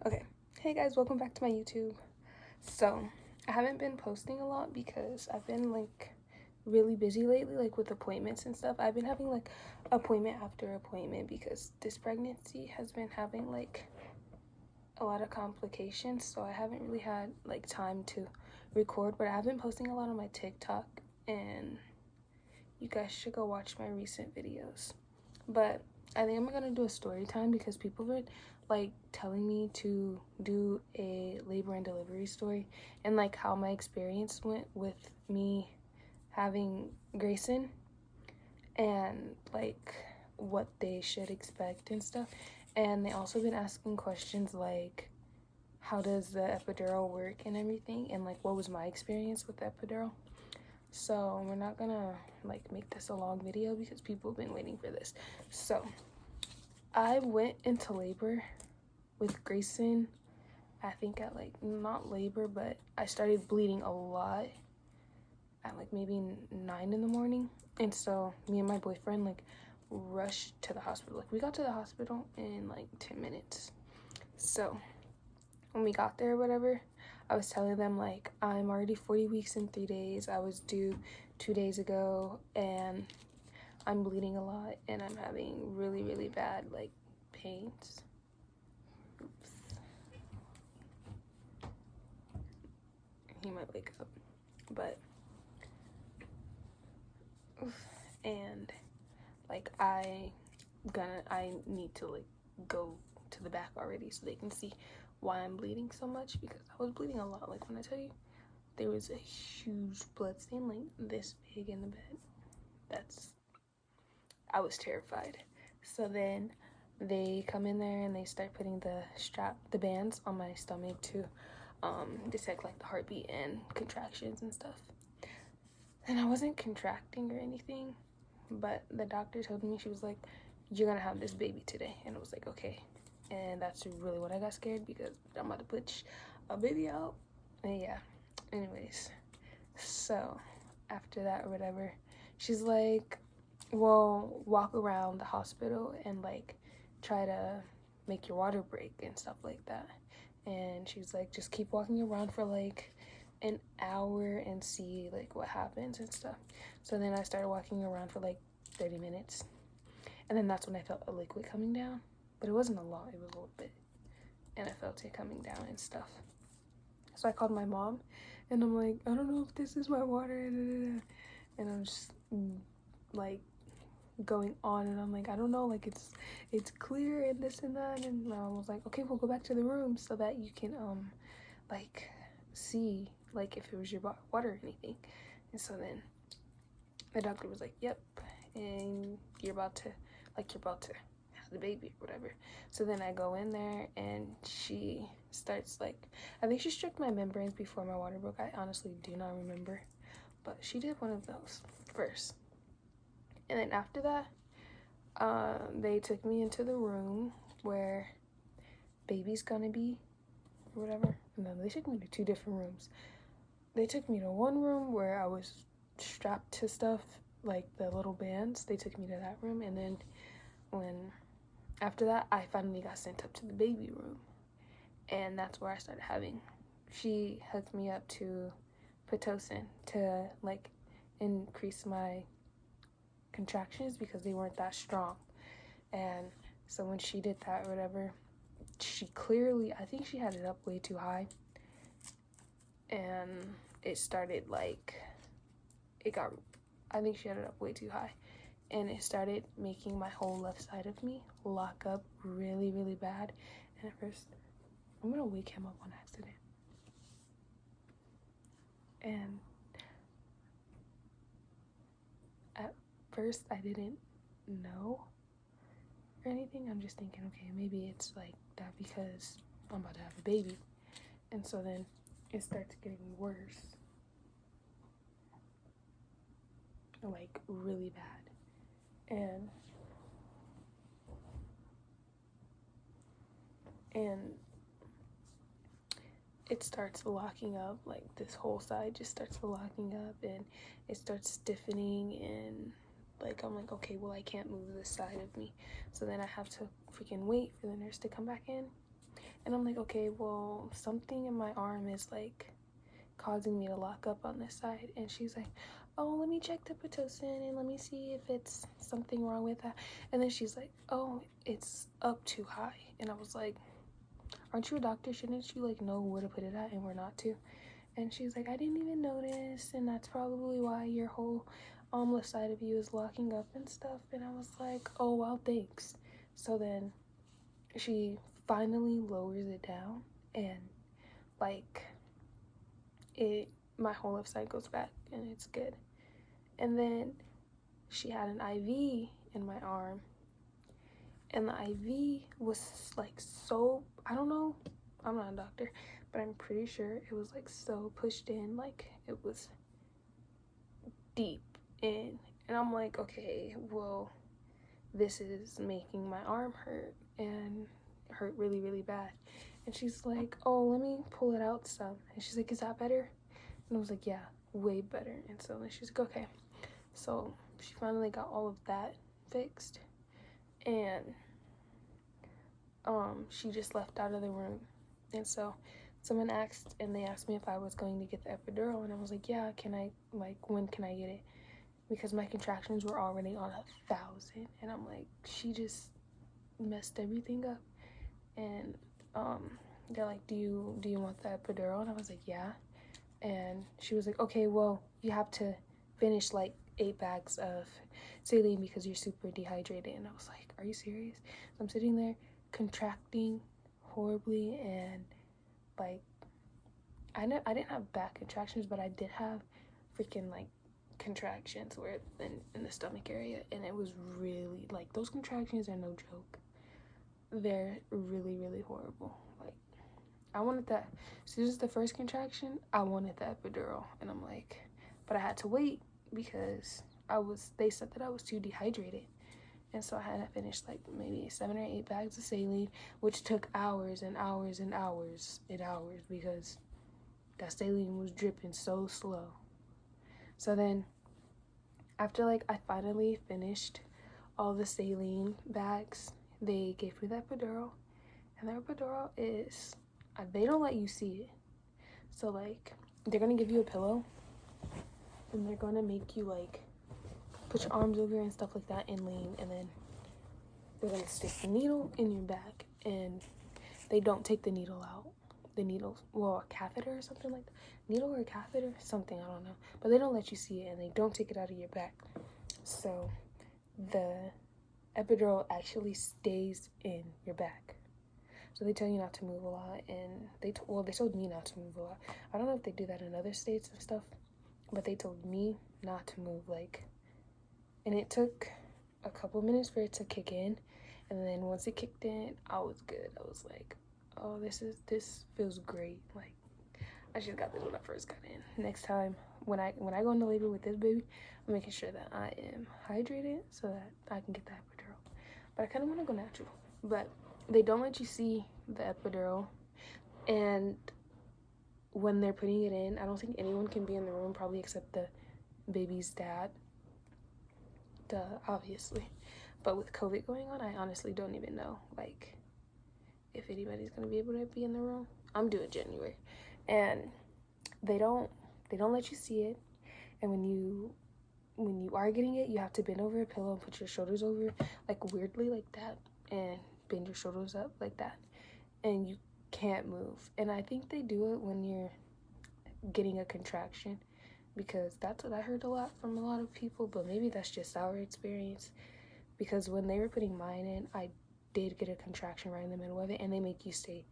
Okay, hey guys, welcome back to my YouTube. So, I haven't been posting a lot because I've been like really busy lately, like with appointments and stuff. I've been having like appointment after appointment because this pregnancy has been having like a lot of complications, so I haven't really had like time to record, but I've been posting a lot on my TikTok, and you guys should go watch my recent videos. But I think I'm gonna do a story time because people were like telling me to do a labor and delivery story and like how my experience went with me having Grayson and like what they should expect and stuff. And they also been asking questions like how does the epidural work and everything, and like what was my experience with the epidural. So we're not gonna like make this a long video because people have been waiting for this. So I went into labor with Grayson, I think at like, not labor, but I started bleeding a lot at like maybe 9 in the morning. And so me and my boyfriend like rushed to the hospital. Like we got to the hospital in like 10 minutes. So when we got there or whatever, I was telling them like I'm already 40 weeks in 3 days. I was due 2 days ago and I'm bleeding a lot and I'm having really, really bad like pains. Oops. He might wake up, but and like I need to like go to the back already so they can see why I'm bleeding so much, because I was bleeding a lot. Like when I tell you there was a huge blood stain like this big in the bed, I was terrified. So then they come in there and they start putting the bands on my stomach to detect like the heartbeat and contractions and stuff. And I wasn't contracting or anything, but the doctor told me, she was like, you're gonna have this baby today. And I was like, okay. And that's really what I got scared, because I'm about to put a baby out. And yeah, anyways, so after that or whatever, she's like, well, walk around the hospital and like try to make your water break and stuff like that. And she's like, just keep walking around for like an hour and see like what happens and stuff. So then I started walking around for like 30 minutes, and then that's when I felt a liquid coming down, but it wasn't a lot, it was a little bit, and I felt it coming down and stuff. So I called my mom and I'm like, I don't know if this is my water, and I'm just like going on, and I'm like, I don't know, like it's clear and this and that. And my mom was like, okay, we'll go back to the room so that you can like see like if it was your water or anything. And so then the doctor was like, yep, and you're about to have the baby or whatever. So then I go in there and she starts like, I think she stripped my membranes before my water broke. I honestly do not remember, but she did one of those first. And then after that, they took me into the room where baby's gonna be or whatever. And then they took me to 2 different rooms. They took me to one room where I was strapped to stuff, like the little bands. They took me to that room, and then after that, I finally got sent up to the baby room, and that's where I started having. She hooked me up to Pitocin to like increase my contractions because they weren't that strong. And so when she did that or whatever, she clearly, I think she had it up way too high, and it started like, I think she had it up way too high, and it started making my whole left side of me lock up really, really bad. And at first, I'm gonna wake him up on accident. And at first I didn't know or anything. I'm just thinking, okay, maybe it's like that because I'm about to have a baby. And so then it starts getting worse, like really bad. And it starts locking up, like this whole side just starts locking up, and it starts stiffening, and like I'm like, okay, well I can't move this side of me. So then I have to freaking wait for the nurse to come back in. And I'm like, okay, well, something in my arm is like causing me to lock up on this side. And she's like, oh, let me check the Pitocin and let me see if it's something wrong with that. And then she's like, oh, it's up too high. And I was like, aren't you a doctor? Shouldn't you like know where to put it at and where not to? And she's like, I didn't even notice, and that's probably why your whole left side of you is locking up and stuff. And I was like, oh, well, thanks. So then she finally lowers it down, and like my whole left side goes back, and it's good. And then she had an IV in my arm, and the IV was like so, I don't know, I'm not a doctor, but I'm pretty sure it was like so pushed in, like it was deep in. And I'm like, okay, well, this is making my arm hurt, and hurt really, really bad. And she's like, oh, let me pull it out some. And she's like, is that better? And I was like, yeah, way better. And so then she's like, okay. So she finally got all of that fixed, and she just left out of the room. And so someone asked, and they asked me if I was going to get the epidural, and I was like, yeah, can I, like, when can I get it? Because my contractions were already on 1,000, and I'm like, she just messed everything up. And they're like, do you want the epidural? And I was like, yeah. And she was like, okay, well, you have to finish like 8 bags of saline because you're super dehydrated. And I was like, are you serious? So I'm sitting there contracting horribly, and like I didn't have back contractions, but I did have freaking like contractions where in the stomach area, and it was really like, those contractions are no joke. They're really, really horrible. Like, I wanted that. As soon as the first contraction, I wanted the epidural, and I'm like, but I had to wait because they said that I was too dehydrated. And so I had to finish like maybe 7 or 8 bags of saline, which took hours and hours and hours and hours because that saline was dripping so slow. So then after like I finally finished all the saline bags, they gave me the epidural. And the epidural is, they don't let you see it. So like, they're gonna give you a pillow, and they're gonna make you like put your arms over and stuff like that and lean, and then they're gonna stick the needle in your back, and they don't take the needle out. The needle, well, a catheter or something like that. Needle or a catheter, something, I don't know. But they don't let you see it, and they don't take it out of your back. So the epidural actually stays in your back. So they tell you not to move a lot, and they told me not to move a lot. I don't know if they do that in other states and stuff, but they told me not to move, like, and it took a couple minutes for it to kick in, and then once it kicked in, I was good. I was like, oh, this feels great. Like, I just got this when I first got in. Next time, when I go into labor with this baby, I'm making sure that I am hydrated so that I can get the epidural. But I kind of want to go natural. But they don't let you see the epidural, and when they're putting it in, I don't think anyone can be in the room, probably except the baby's dad. Duh, obviously. But with COVID going on, I honestly don't even know, like, if anybody's gonna be able to be in the room. I'm due in January, and they don't let you see it. And when you are getting it, you have to bend over a pillow and put your shoulders over, like, weirdly like that, and bend your shoulders up like that, and you can't move. And I think they do it when you're getting a contraction, because that's what I heard a lot from a lot of people, but maybe that's just our experience, because when they were putting mine in, I did get a contraction right in the middle of it, and they make you stay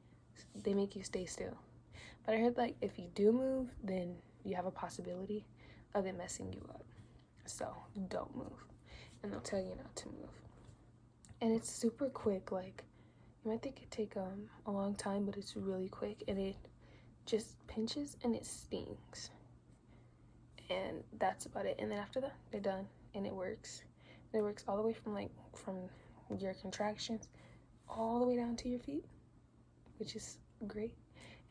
still. But I heard, like, if you do move, then you have a possibility of it messing you up. So don't move, and they'll tell you not to move. And it's super quick. Like, you might think it'd take a long time, but it's really quick, and it just pinches and it stings, and that's about it. And then after that, they're done, and it works. It works all the way from your contractions all the way down to your feet, which is great.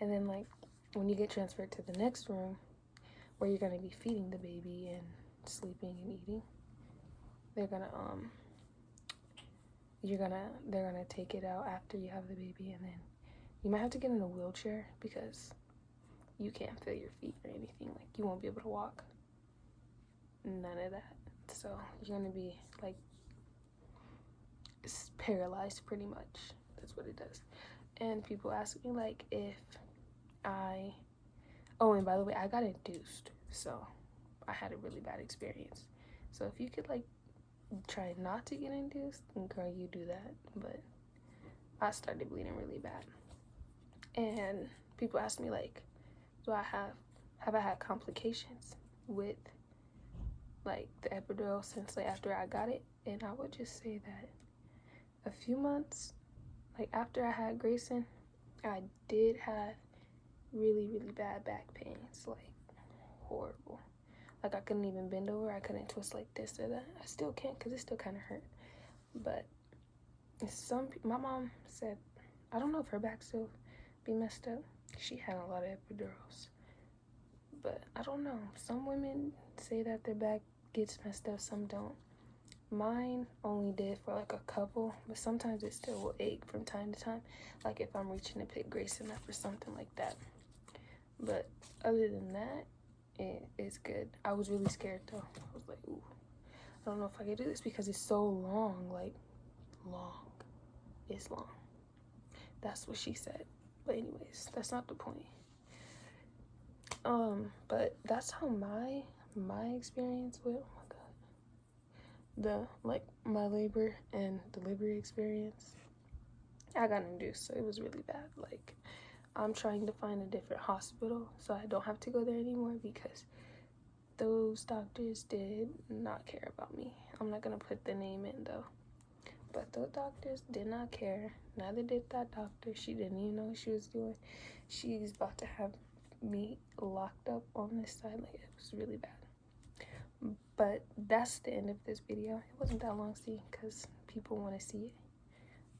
And then, like, when you get transferred to the next room where you're gonna be feeding the baby and sleeping and eating, they're gonna take it out after you have the baby, and then You might have to get in a wheelchair because you can't feel your feet or anything. Like, you won't be able to walk. None of that. So you're gonna be like paralyzed pretty much. That's what it does. And people ask me like if and by the way, I got induced, so I had a really bad experience. So if you could like try not to get induced, girl, you do that. But I started bleeding really bad, and people ask me like, have I had complications with like the epidural since like after I got it? And I would just say that a few months like after I had Grayson, I did have really, really bad back pains, like horrible. Like I couldn't even bend over, I couldn't twist like this or that. I still can't because it still kind of hurt. But my mom said, I don't know if her back still be messed up. She had a lot of epidurals. But I don't know. Some women say that their back gets messed up, some don't. Mine only did for like a couple, but sometimes it still will ache from time to time. Like if I'm reaching to pick Grayson up or something like that. But other than that, it's good. I was really scared though. I was like, ooh, I don't know if I can do this because it's so long, like long. It's long. That's what she said. But anyways, that's not the point. But that's how my experience with, oh my god, my labor and delivery experience, I got induced, so it was really bad. Like, I'm trying to find a different hospital so I don't have to go there anymore because those doctors did not care about me. I'm not gonna put the name in though, but those doctors did not care. Neither did that doctor. She didn't even know what she was doing. She's about to have me locked up on this side. Like, it was really bad. But that's the end of this video. It wasn't that long, see, because people want to see it.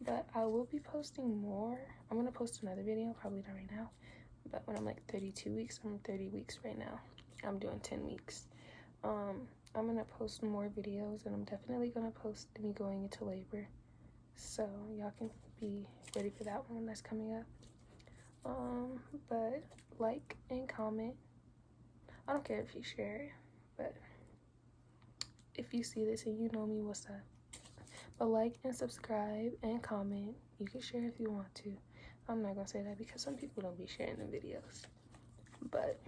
But I will be posting more. I'm gonna post another video, probably not right now, but when I'm like 32 weeks, I'm 30 weeks right now. I'm doing 10 weeks. I'm gonna post more videos, and I'm definitely gonna post me going into labor, so y'all can be ready for that one that's coming up. But like and comment. I don't care if you share it, but if you see this and you know me, what's up? But like and subscribe and comment. You can share if you want to. I'm not gonna say that because some people don't be sharing the videos. But